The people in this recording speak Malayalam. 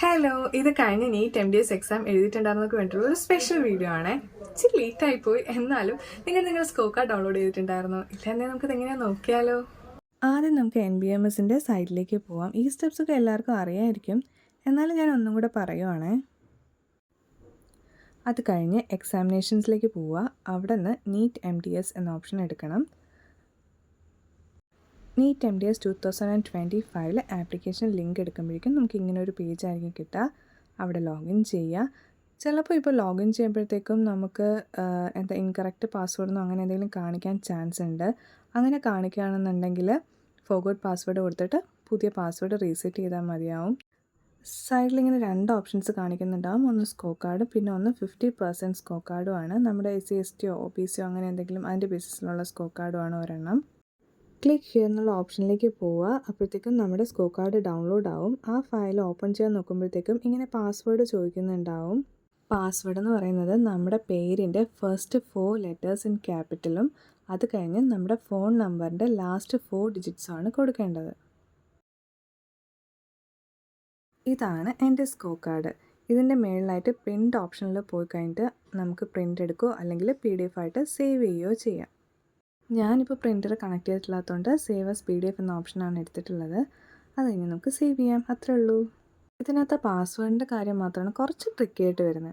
ഹലോ, ഇത് കഴിഞ്ഞ നീറ്റ് MDS എക്സാം എഴുതിയിട്ടുണ്ടായിരുന്നൊക്കെ വേണ്ടിയിട്ടുള്ള ഒരു സ്പെഷ്യൽ വീഡിയോ ആണ്. ഇച്ചിരി ലേറ്റ് ആയിപ്പോയി. എന്നാലും നിങ്ങൾ സ്കോർ കാർഡ് ഡൗൺലോഡ് ചെയ്തിട്ടുണ്ടായിരുന്നോ? ഇല്ലെന്നെ നമുക്കിത് എങ്ങനെയാണെന്ന് നോക്കിയാലോ? ആദ്യം നമുക്ക് NBMSന്റെ സൈറ്റിലേക്ക് പോവാം. ഈ സ്റ്റെപ്സൊക്കെ എല്ലാവർക്കും അറിയാമായിരിക്കും, എന്നാലും ഞാൻ ഒന്നും കൂടെ പറയുവാണേ. അത് കഴിഞ്ഞ് എക്സാമിനേഷൻസിലേക്ക് പോവുക. അവിടെ നിന്ന് നീറ്റ് MDS എന്ന ഓപ്ഷൻ എടുക്കണം. നീറ്റ് MDS 2025 ആപ്ലിക്കേഷൻ ലിങ്ക് എടുക്കുമ്പോഴേക്കും നമുക്ക് ഇങ്ങനെ ഒരു പേജ് ആയിരിക്കും കിട്ടുക. അവിടെ ലോഗിൻ ചെയ്യുക. ചിലപ്പോൾ ഇപ്പോൾ ലോഗിൻ ചെയ്യുമ്പോഴത്തേക്കും നമുക്ക് ഇൻകറക്റ്റ് പാസ്വേഡെന്നോ അങ്ങനെ എന്തെങ്കിലും കാണിക്കാൻ ചാൻസ് ഉണ്ട്. അങ്ങനെ കാണിക്കുകയാണെന്നുണ്ടെങ്കിൽ ഫോർഗോട്ട് പാസ്വേഡ് കൊടുത്തിട്ട് പുതിയ പാസ്വേഡ് റീസെറ്റ് ചെയ്താൽ മതിയാവും. സൈഡിൽ ഇങ്ങനെ 2 ഓപ്ഷൻസ് കാണിക്കുന്നുണ്ടാവും. ഒന്ന് സ്കോർ കാർഡ്, പിന്നെ ഒന്ന് 50% സ്കോർ കാർഡുമാണ്. നമ്മുടെ SC/STയോ OBCയോ അങ്ങനെ എന്തെങ്കിലും അതിൻ്റെ ബേസിസിലുള്ള സ്കോർ കാർഡുമാണ് ഒരെണ്ണം. ക്ലിക്ക് ഹിയർ എന്നുള്ള ഓപ്ഷനിലേക്ക് പോവുക. അപ്പോഴത്തേക്കും നമ്മുടെ സ്കോർ കാർഡ് ഡൗൺലോഡ് ആവും. ആ ഫയൽ ഓപ്പൺ ചെയ്യാൻ നോക്കുമ്പോഴത്തേക്കും ഇങ്ങനെ പാസ്വേഡ് ചോദിക്കുന്നുണ്ടാവും. പാസ്വേഡ് എന്ന് പറയുന്നത് നമ്മുടെ പേരിൻ്റെ ഫസ്റ്റ് 4 ലെറ്റേഴ്സ് ഇൻ ക്യാപിറ്റലും അത് കഴിഞ്ഞ് നമ്മുടെ ഫോൺ നമ്പറിൻ്റെ ലാസ്റ്റ് 4 ഡിജിറ്റ്സുമാണ് കൊടുക്കേണ്ടത്. ഇതാണ് എൻ്റെ സ്കോർ കാർഡ്. ഇതിൻ്റെ മുകളിലായിട്ട് പ്രിൻ്റ് ഓപ്ഷനിൽ പോയി കഴിഞ്ഞിട്ട് നമുക്ക് പ്രിൻ്റ് എടുക്കുകയോ അല്ലെങ്കിൽ PDF ആയിട്ട് സേവ് ചെയ്യുകയോ ചെയ്യാം. ഞാനിപ്പോൾ പ്രിൻ്റർ കണക്ട് ചെയ്തിട്ടില്ലാത്തതുകൊണ്ട് സേവ് ആസ് PDF എന്ന ഓപ്ഷനാണ് എടുത്തിട്ടുള്ളത്. അത് കഴിഞ്ഞ് നമുക്ക് സേവ് ചെയ്യാം, അത്രേ ഉള്ളൂ. ഇതിനകത്ത് പാസ്വേഡിൻ്റെ കാര്യം മാത്രമാണ് കുറച്ച് ട്രിക്കി ആയിട്ട് വരുന്നത്.